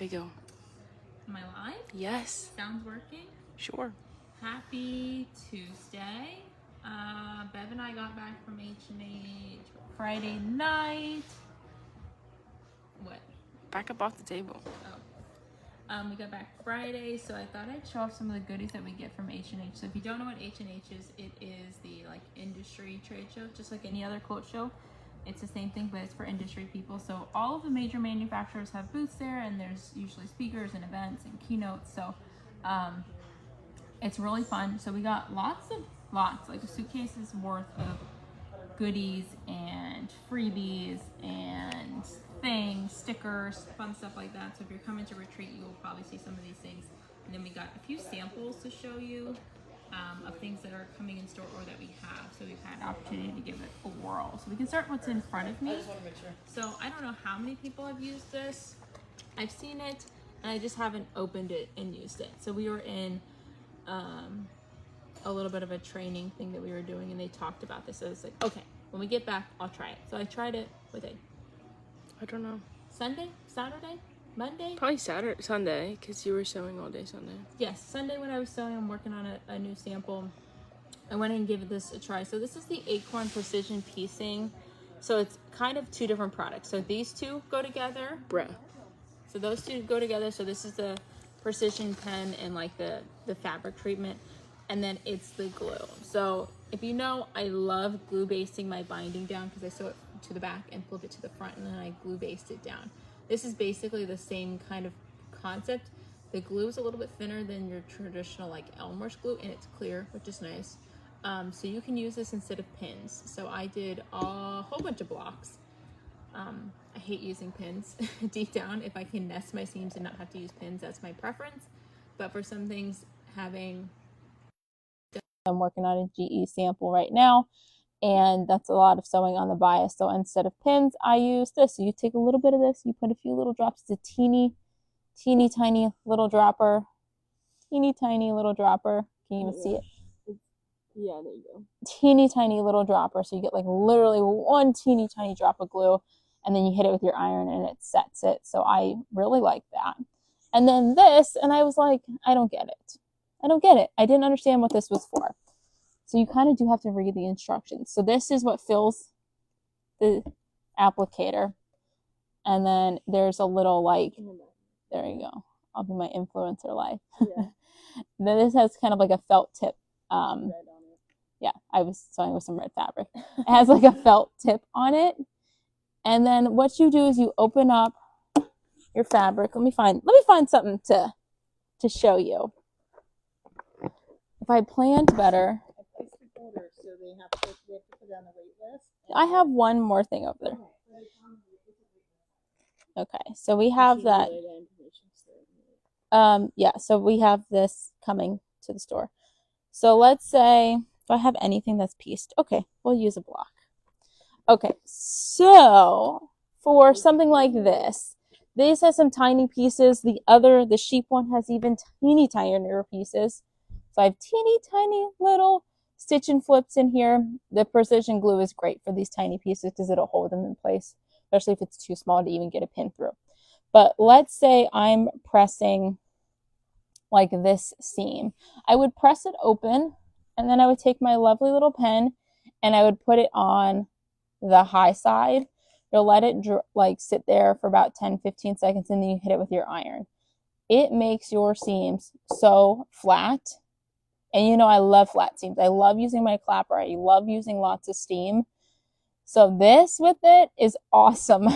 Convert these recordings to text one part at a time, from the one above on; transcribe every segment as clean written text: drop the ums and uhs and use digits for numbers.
we go. Am I live? Yes. Sounds working? Sure. Happy Tuesday. Bev and I got back from H&H Friday night. What? Back up off the table. Oh. We got back Friday, so I thought I'd show off some of the goodies that we get from H&H. So if you don't know what H&H is, it is the industry trade show, just like any other quote show. It's the same thing, but it's for industry people. So all of the major manufacturers have booths there, and there's usually speakers and events and keynotes. So it's really fun. So we got lots, like a suitcase's worth of goodies and freebies and things, stickers, fun stuff like that. So if you're coming to retreat, you will probably see some of these things. And then we got a few samples to show you of things that are coming in store or that we have. So we've had an opportunity to give it a whirl. So we can start what's in front of me. I just want to make sure. So I don't know how many people have used this. I've seen it and I just haven't opened it and used it. So we were in a little bit of a training thing that we were doing, and they talked about this. So it's like, okay, when we get back, I'll try it. So I tried it with I don't know. Sunday, Saturday, Monday? Probably Sunday, because you were sewing all day Sunday. Yes, Sunday when I was sewing, I'm working on a new sample. I went and gave this a try. So this is the Acorn Precision Piecing. So it's kind of two different products. So these two go together. Bruh. So those two go together. So this is the precision pen and like the fabric treatment. And then it's the glue. So if you know, I love glue basting my binding down because I sew it to the back and flip it to the front, and then I glue baste it down. This is basically the same kind of concept. The glue is a little bit thinner than your traditional like Elmer's glue, and it's clear, which is nice. So you can use this instead of pins. So I did a whole bunch of blocks. I hate using pins deep down. If I can nest my seams and not have to use pins, that's my preference. But for some things, I'm working on a GE sample right now, and that's a lot of sewing on the bias. So instead of pins, I use this. So you take a little bit of this, you put a few little drops. It's a teeny tiny little dropper. Teeny tiny little dropper. Can you even see it? Yeah, there you go. Teeny tiny little dropper. So you get like literally one teeny tiny drop of glue, and then you hit it with your iron and it sets it. So I really like that. And then this, and I was like, I don't get it. I didn't understand what this was for. So you kind of do have to read the instructions. So this is what fills the applicator. And then there's a little like, there you go. I'll be my influencer life. Yeah. Then this has kind of like a felt tip. Yeah, I was sewing with some red fabric. It has like a felt tip on it. And then what you do is you open up your fabric. Let me find something to show you. If I planned better. So they have to put on the wait list. I have one more thing over there. Okay, so we have that. Yeah, so we have this coming to the store. So let's say, do I have anything that's pieced? Okay, we'll use a block. Okay, so for something like this has some tiny pieces. The sheep one has even teeny tinier pieces. So I have teeny tiny little stitch and flips in here. The precision glue is great for these tiny pieces because it'll hold them in place, especially if it's too small to even get a pin through. But let's say I'm pressing like this seam. I would press it open, and then I would take my lovely little pen and I would put it on the high side. You'll let it like sit there for about 10-15 seconds, and then you hit it with your iron. It makes your seams so flat. And you know, I love flat seams. I love using my clapper. I love using lots of steam. So this with it is awesome.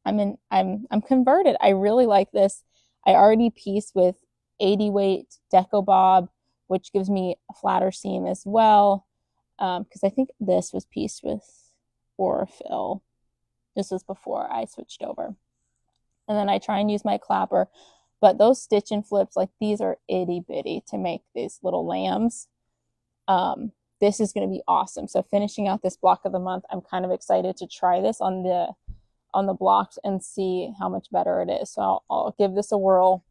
I'm converted. I really like this. I already piece with 80 weight Deco Bob, which gives me a flatter seam as well. Because I think this was pieced with Orifil. This was before I switched over. And then I try and use my clapper. But those stitch and flips, like these are itty bitty to make these little lambs. This is going to be awesome. So finishing out this block of the month, I'm kind of excited to try this on the blocks and see how much better it is. So I'll give this a whirl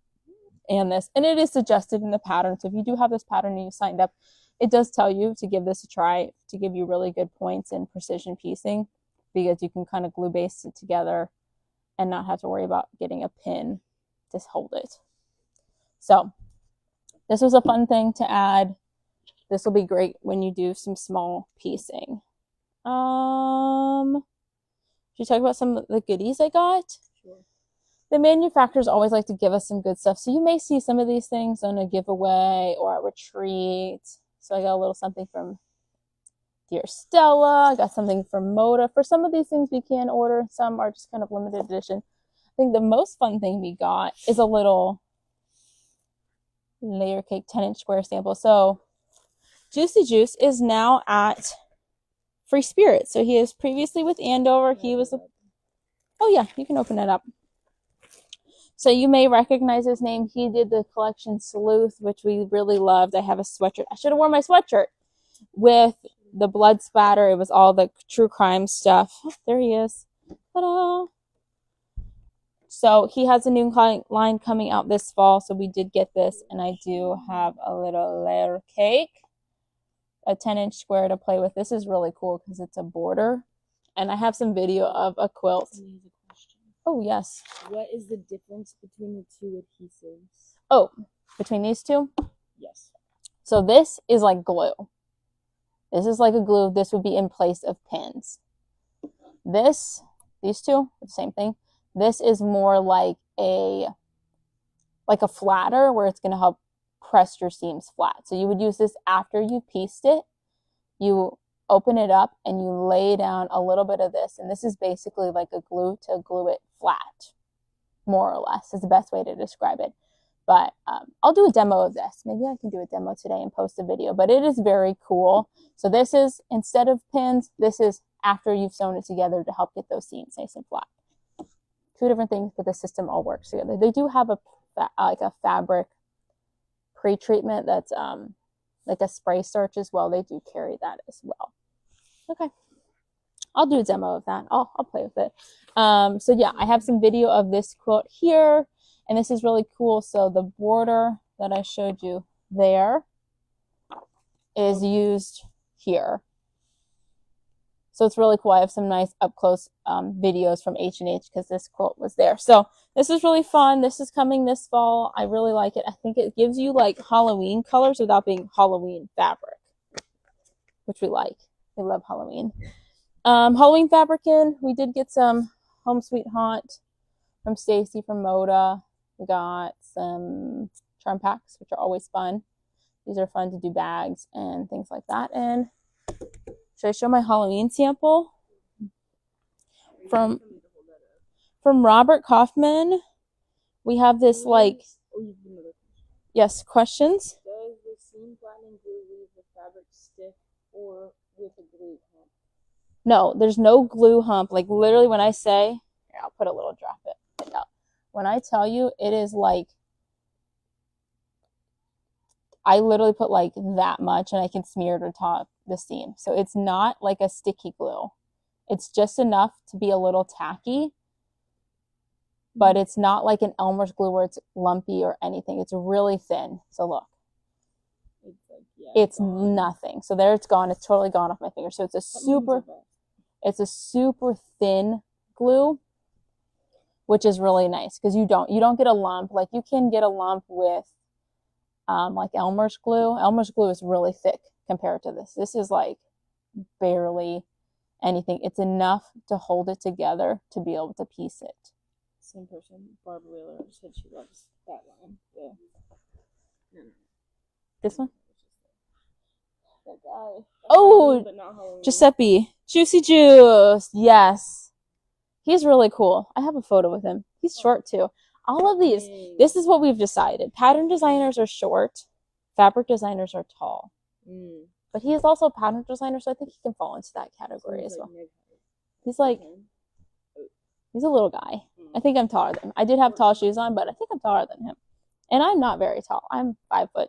and it is suggested in the pattern. So if you do have this pattern and you signed up, it does tell you to give this a try to give you really good points in precision piecing, because you can kind of glue baste it together and not have to worry about getting a pin to hold it. So this was a fun thing to add. This will be great when you do some small piecing. Should we talk about some of the goodies I got? Sure. The manufacturers always like to give us some good stuff. So you may see some of these things on a giveaway or a retreat. So I got a little something from Dear Stella. I got something from Moda. For some of these things we can order. Some are just kind of limited edition. I think the most fun thing we got is a little layer cake 10-inch square sample. So Juicy Juice is now at Free Spirit. So he is previously with Andover. He was, oh yeah, you can open it up. So you may recognize his name. He did the collection Sleuth, which we really loved. I have a sweatshirt. I should have worn my sweatshirt with the blood spatter. It was all the true crime stuff. Oh, there he is. Ta-da! So he has a new line coming out this fall. So we did get this, and I do have a little layer cake, a 10-inch square to play with. This is really cool because it's a border, and I have some video of a quilt. Oh, yes. What is the difference between the two adhesives? Oh, between these two? Yes. So this is like glue. This is like a glue. This would be in place of pins. These two, the same thing. This is more like a flatter where it's going to help press your seams flat. So you would use this after you pieced it. You open it up and you lay down a little bit of this, and this is basically like a glue to glue it flat, more or less is the best way to describe it. But I'll do a demo of this. Maybe I can do a demo today and post a video, but it is very cool. So this is, instead of pins, this is after you've sewn it together to help get those seams nice and flat. Two different things, but the system all works together. They do have a fabric pre-treatment that's like a spray starch as well. They do carry that as well. Okay, I'll do a demo of that. I'll play with it. So yeah, I have some video of this quilt here, and this is really cool. So the border that I showed you there is used here. So it's really cool. I have some nice up close videos from H&H because this quilt was there. So this is really fun. This is coming this fall. I really like it. I think it gives you like Halloween colors without being Halloween fabric, which we like. We love Halloween. Halloween fabric in. We did get some Home Sweet Haunt from Stacy from Moda. We got some charm packs, which are always fun. These are fun to do bags and things like that. And should I show my Halloween sample? From Robert Kaufman. We have this like, yes, questions? Does the seam flattening glue leave the fabric stiff or with a glue hump? No, there's no glue hump. Like literally when I say, here, I'll put a little drop it out. When I tell you, it is like, I literally put like that much and I can smear it atop the seam. So it's not like a sticky glue. It's just enough to be a little tacky, but it's not like an Elmer's glue where it's lumpy or anything. It's really thin. So look, It's like, yeah, it's nothing. So there it's gone. It's totally gone off my finger. So it's a super thin glue, which is really nice because you don't get a lump. Like you can get a lump with like Elmer's glue. Elmer's glue is really thick compared to this. This is like barely anything. It's enough to hold it together to be able to piece it. Same person, Barbara Wheeler, said she loves that line. Yeah. This one? That guy. Oh, Halloween, but not Halloween. Giuseppe. Juicy Juice. Yes. He's really cool. I have a photo with him. He's short too. All of these. This is what we've decided. Pattern designers are short. Fabric designers are tall. But he is also a pattern designer, so I think he can fall into that category as well. He's like, he's a little guy. I think I'm taller than him. I did have tall shoes on, but I think I'm taller than him. And I'm not very tall. I'm 5'6"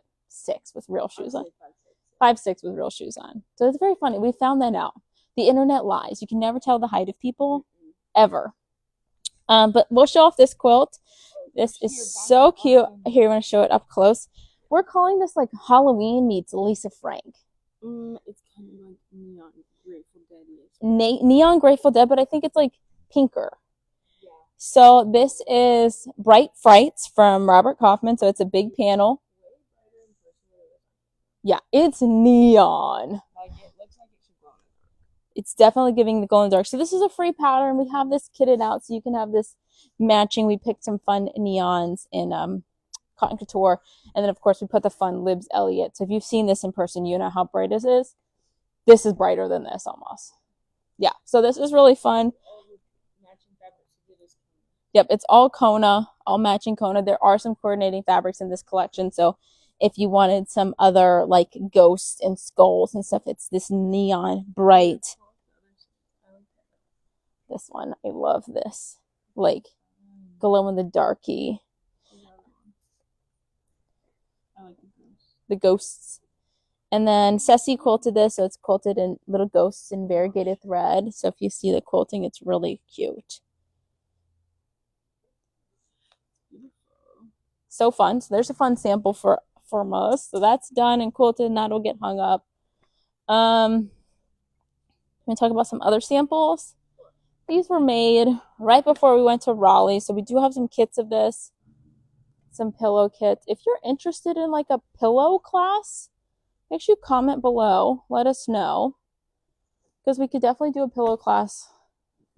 with real shoes on. 5'6" with real shoes on. So it's very funny. We found that out. The internet lies. You can never tell the height of people, ever. But we'll show off this quilt. This is so cute. Here, you want to show it up close. We're calling this like Halloween meets Lisa Frank. It's kind of like Neon Grateful Dead. Neon Grateful Dead, but I think it's like pinker. Yeah. So this is Bright Frights from Robert Kaufman. So it's a big panel. Yeah, it's neon. Like it looks like it should glow. It's definitely giving the glow in the dark. So this is a free powder, and we have this kitted out so you can have this matching. We picked some fun neons in Cotton Couture, and then of course we put the fun Libs Elliott. So if you've seen this in person, you know how bright this is. This is brighter than this almost. Yeah, so this is really fun. Yep, it's all Kona, all matching Kona. There are some coordinating fabrics in this collection, so if you wanted some other like ghosts and skulls and stuff, it's this neon bright. This one, I love this, like glow in the darky. I like the ghosts. And then Ceci quilted this, so it's quilted in little ghosts in variegated thread. So if you see the quilting, it's really cute. So fun. So there's a fun sample for us. So that's done and quilted, and that'll get hung up. Can we talk about some other samples? These were made right before we went to Raleigh, so we do have some kits of this, some pillow kits. If you're interested in like a pillow class, make sure you comment below. Let us know, because we could definitely do a pillow class.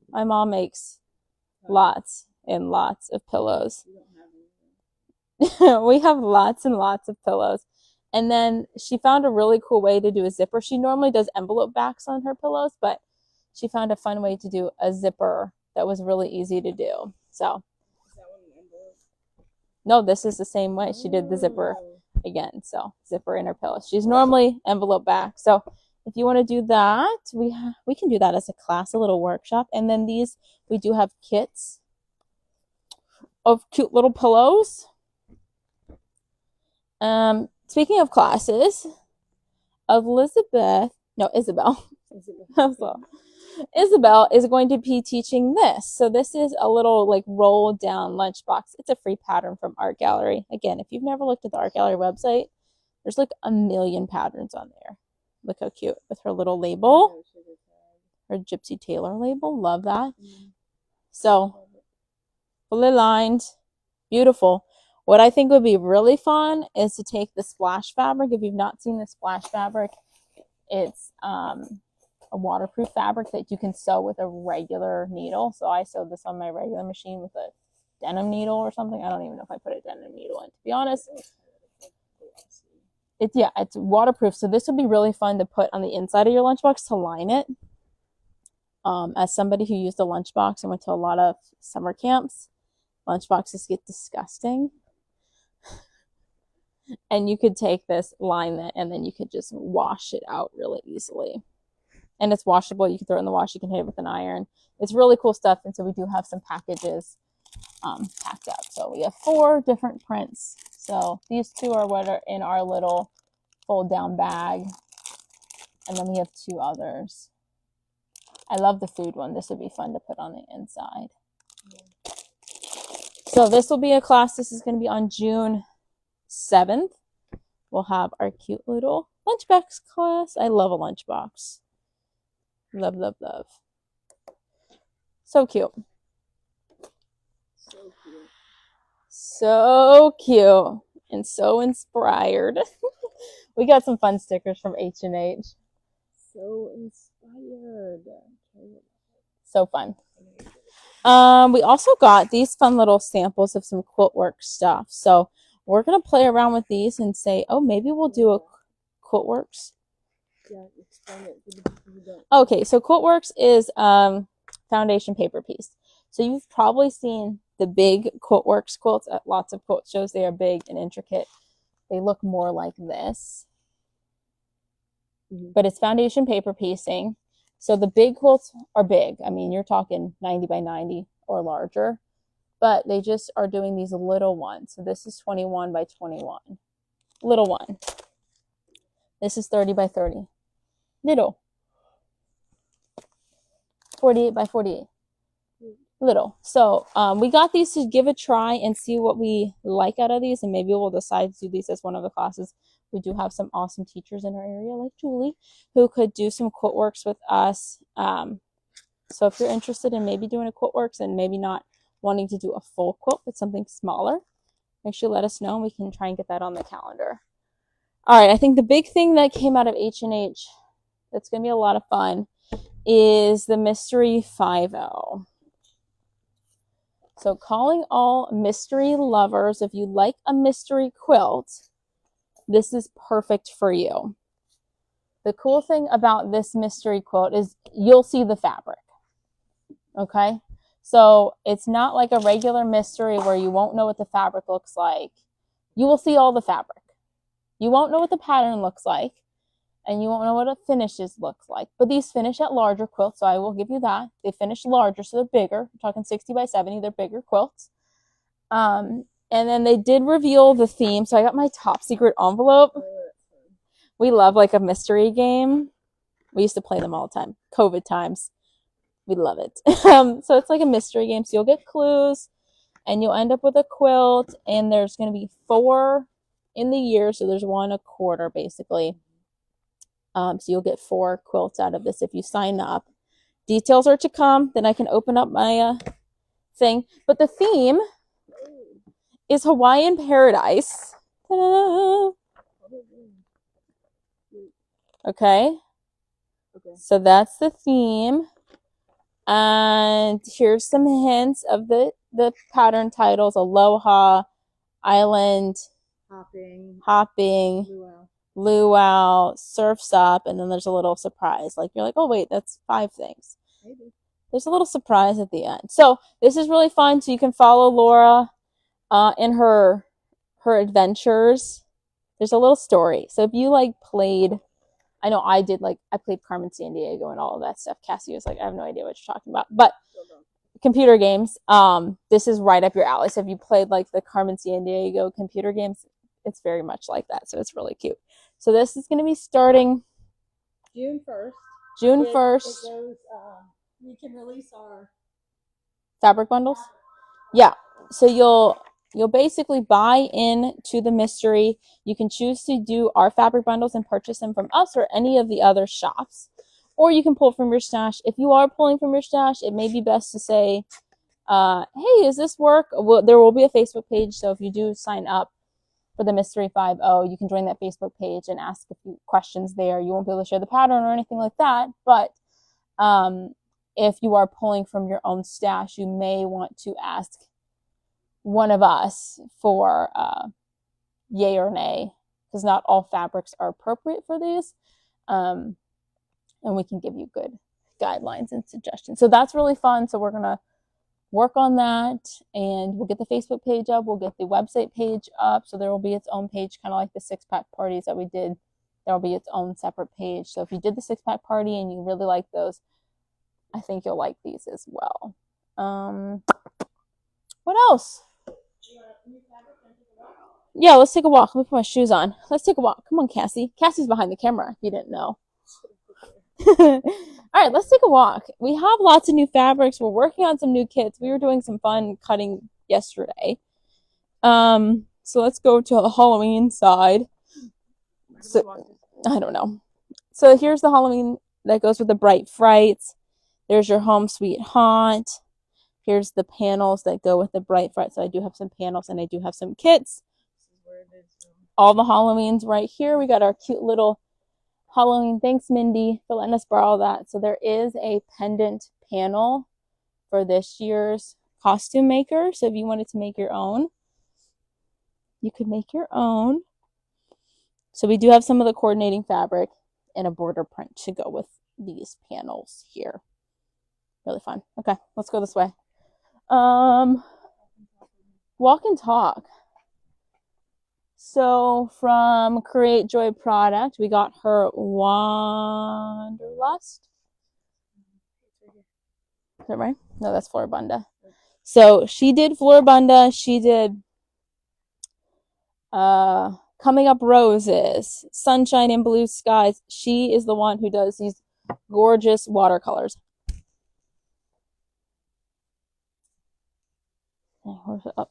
My mom makes lots and lots of pillows. We have lots and lots of pillows. And then she found a really cool way to do a zipper. She normally does envelope backs on her pillows, but she found a fun way to do a zipper that was really easy to do. So, no, this is the same way she did the zipper again. So, zipper in her pillow. She's normally envelope back. So, if you want to do that, we can do that as a class, a little workshop. And then these, we do have kits of cute little pillows. Speaking of classes, Isabel is going to be teaching this. So this is a little like roll down lunchbox. It's a free pattern from Art Gallery. Again, if you've never looked at the Art Gallery website, there's like a million patterns on there. Look how cute with her little label, her Gypsy Taylor label. Love that. So fully lined, beautiful. What I think would be really fun is to take the splash fabric. If you've not seen the splash fabric, it's a waterproof fabric that you can sew with a regular needle. So I sewed this on my regular machine with a denim needle or something. I don't even know if I put a denim needle in, to be honest. It's waterproof. So this would be really fun to put on the inside of your lunchbox to line it. As somebody who used a lunchbox and went to a lot of summer camps, lunchboxes get disgusting. And you could take this, line it, and then you could just wash it out really easily. And it's washable. You can throw it in the wash. You can hit it with an iron. It's really cool stuff. And so we do have some packages packed up. So we have 4 different prints. So these 2 are what are in our little fold down bag. And then we have 2 others. I love the food one. This would be fun to put on the inside. So this will be a class. This is going to be on June 7th. We'll have our cute little lunchbox class. I love a lunchbox. Love, love, love. So cute. So cute. And so inspired. We got some fun stickers from H&H. So inspired. So fun. We also got these fun little samples of some quilt work stuff. So we're going to play around with these and say, oh, maybe we'll do a quilt works. Yeah, explain it to the people who don't. Okay, so quilt works is foundation paper piece. So you've probably seen the big quilt works quilts at lots of quilt shows. They are big and intricate. They look more like this. But it's foundation paper piecing. So the big quilts are big. I mean, you're talking 90 by 90 or larger. But they just are doing these little ones. So this is 21 by 21. Little one. This is 30 by 30. Little. 48 by 48. Little. So we got these to give a try and see what we like out of these. And maybe we'll decide to do these as one of the classes. We do have some awesome teachers in our area like Julie who could do some quilt works with us. So if you're interested in maybe doing a quilt works and maybe not wanting to do a full quilt with something smaller, make sure you let us know and we can try and get that on the calendar. All right, I think the big thing that came out of H&H that's going to be a lot of fun is the Mystery 5.0. So calling all mystery lovers, if you like a mystery quilt, this is perfect for you. The cool thing about this mystery quilt is you'll see the fabric. Okay? So it's not like a regular mystery where you won't know what the fabric looks like. You will see all the fabric. You won't know what the pattern looks like, and you won't know what it finishes looks like. But these finish at larger quilts, so I will give you that. They finish larger, so they're bigger. I'm talking 60 by 70. They're bigger quilts. And then they did reveal the theme. So I got my top secret envelope. We love like a mystery game. We used to play them all the time. COVID times. We love it. So it's like a mystery game. So you'll get clues and you'll end up with a quilt, and there's going to be 4 in the year. So there's 1 a quarter basically. So you'll get 4 quilts out of this if you sign up. Details are to come. Then I can open up my thing. But the theme is Hawaiian Paradise. Ta-da! Okay. So that's the theme. And here's some hints of the pattern titles: Aloha, Island, Hopping, Luau, Surf's Up, and then there's a little surprise. Like, you're like, oh wait, that's 5 things. Maybe. There's a little surprise at the end. So this is really fun. So you can follow Laura in her adventures. There's a little story. So if you like played, I know I did, like I played Carmen Sandiego and all of that stuff. Cassie was like, I have no idea what you're talking about. But computer games, this is right up your alley. So if you played like the Carmen Sandiego computer games, it's very much like that. So it's really cute. So this is going to be starting June 1st. June 1st. It goes, we can release our Fabric bundles? Yeah. So you'll basically buy in to the mystery. You can choose to do our fabric bundles and purchase them from us or any of the other shops. Or you can pull from your stash. If you are pulling from your stash, it may be best to say, hey, is this work? Well, there will be a Facebook page. So if you do sign up for the Mystery 5.0, you can join that Facebook page and ask a few questions there. You won't be able to share the pattern or anything like that. But if you are pulling from your own stash, you may want to ask one of us for yay or nay, because not all fabrics are appropriate for these. And we can give you good guidelines and suggestions. So that's really fun. So we're going to work on that, and we'll get the Facebook page up. We'll get the website page up. So there will be its own page, kind of like the 6-pack parties that we did. There will be its own separate page. So if you did the 6-pack party and you really like those, I think you'll like these as well. What else? Yeah, let's take a walk. Let me put my shoes on. Let's take a walk. Come on, Cassie. Cassie's behind the camera, if you didn't know. All right, let's take a walk. We have lots of new fabrics. We're working on some new kits. We were doing some fun cutting yesterday. So let's go to the Halloween side. So, I don't know. So here's the Halloween that goes with the Bright Frights. There's your Home Sweet Haunt. Here's the panels that go with the Bright Frights. So I do have some panels and I do have some kits. All the Halloweens right here. We got our cute little Halloween. Thanks, Mindy, for letting us borrow that. So there is a pendant panel for this year's costume maker. So if you wanted to make your own, you could make your own. So we do have some of the coordinating fabric and a border print to go with these panels here. Really fun. Okay, let's go this way. Walk and talk. So from Create Joy Product, we got her Wanderlust. Is that right? No, that's Floribunda. So she did Floribunda. She did Coming Up Roses, Sunshine in Blue Skies. She is the one who does these gorgeous watercolors. Okay, where's it up?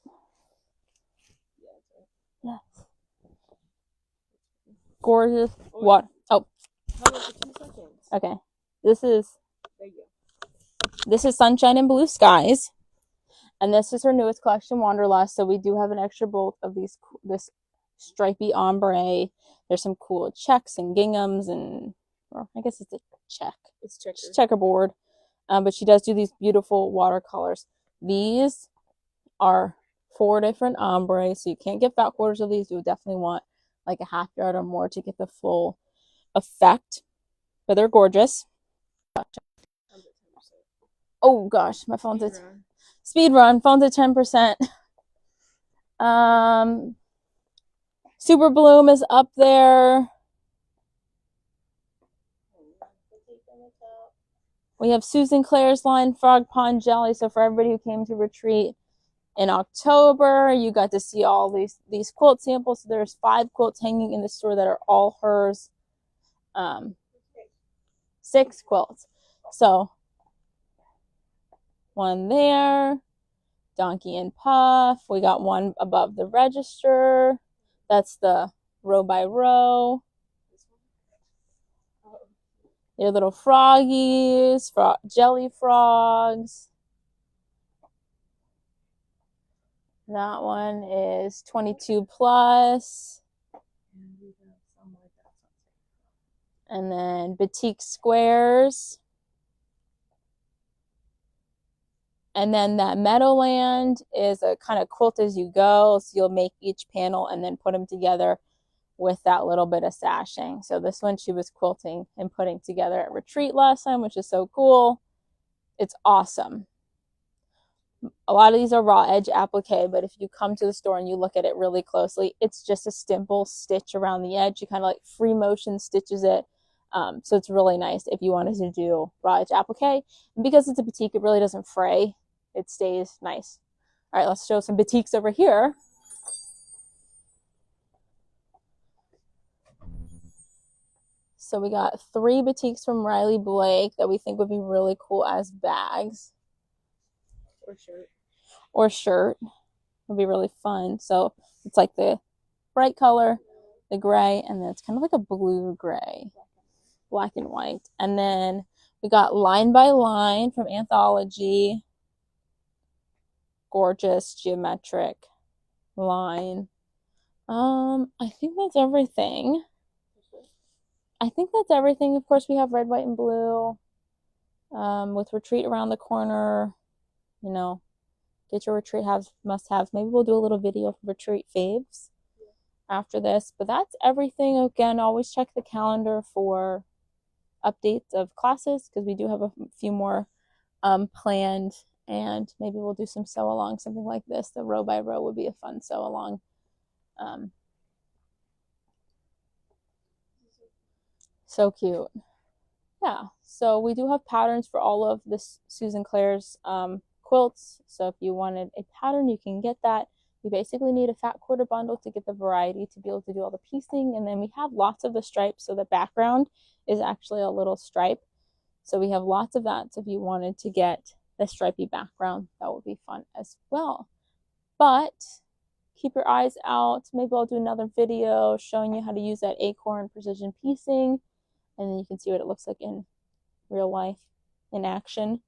Yes. Gorgeous water. Oh. Okay. This is Sunshine in Blue Skies. And this is her newest collection, Wanderlust. So we do have an extra bolt of this stripy ombre. There's some cool checks and ginghams and, or I guess it's a check. It's checker. Checkerboard. But she does do these beautiful watercolors. These are 4 different ombres, so you can't get fat quarters of these. You would definitely want like a half yard or more to get the full effect. But they're gorgeous. Oh gosh, my phone's at speed run. Phone's at 10%. Super Bloom is up there. We have Susan Claire's line, Frog Pond Jelly. So for everybody who came to retreat in October, you got to see all these quilt samples. So there's 5 quilts hanging in the store that are all hers. 6 quilts. So one there, Donkey and Puff. We got one above the register. That's the row by row. Your little froggies, jelly frogs. That one is 22 plus. And then Batik Squares. And then that Meadowland is a kind of quilt as you go. So you'll make each panel and then put them together with that little bit of sashing. So this one she was quilting and putting together at retreat last time, which is so cool. It's awesome. A lot of these are raw edge applique, but if you come to the store and you look at it really closely, it's just a simple stitch around the edge. You kind of like free motion stitches it. So it's really nice if you wanted to do raw edge applique. And because it's a batik, it really doesn't fray. It stays nice. All right, let's show some batiks over here. So we got 3 batiks from Riley Blake that we think would be really cool as bags. Or shirt. Would be really fun. So it's like the bright color, the gray, and then it's kind of like a blue gray. Black and white. And then we got Line by Line from Anthology. Gorgeous geometric line. I think that's everything. Of course, we have red, white, and blue. With retreat around the corner, you know, get your retreat must-haves. Maybe we'll do a little video for retreat faves after this. But that's everything. Again, always check the calendar for updates of classes because we do have a few more planned. And maybe we'll do some sew along, something like this. The row by row would be a fun sew along. So cute. Yeah, so we do have patterns for all of this Susan Claire's quilts. So if you wanted a pattern, you can get that. You basically need a fat quarter bundle to get the variety to be able to do all the piecing. And then we have lots of the stripes. So the background is actually a little stripe. So we have lots of that. So if you wanted to get the stripy background, that would be fun as well. But keep your eyes out. Maybe I'll do another video showing you how to use that acorn precision piecing, and then you can see what it looks like in real life, in action.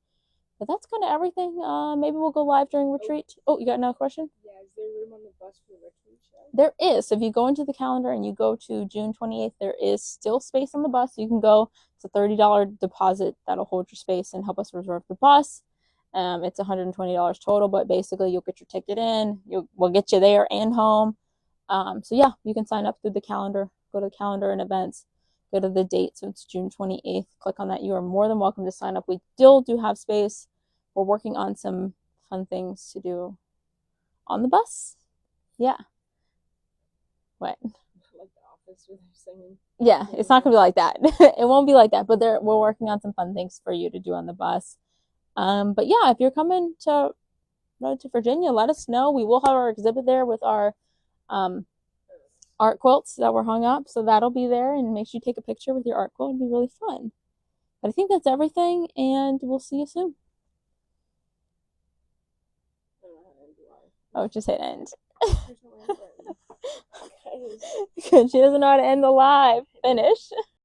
But that's kind of everything. Maybe we'll go live during retreat. Oh, you got another question? Yeah, is there room on the bus for the retreat show? There is. So if you go into the calendar and you go to June 28th, there is still space on the bus. You can go. It's a $30 deposit that'll hold your space and help us reserve the bus. It's $120 total, but basically you'll get your ticket in. We'll get you there and home. So yeah, you can sign up through the calendar. Go to the calendar and events. Go to the date. So it's June 28th. Click on that. You are more than welcome to sign up. We still do have space. We're working on some fun things to do on the bus. Yeah. What? Like the office where they're singing. Yeah, it's not gonna be like that. It won't be like that. But we're working on some fun things for you to do on the bus. But yeah, if you're coming to Virginia, let us know. We will have our exhibit there with our art quilts that were hung up. So that'll be there, and make sure you take a picture with your art quilt. It'll be really fun. But I think that's everything, and we'll see you soon. Oh, just hit end. Because she doesn't know how to end the live. Finish.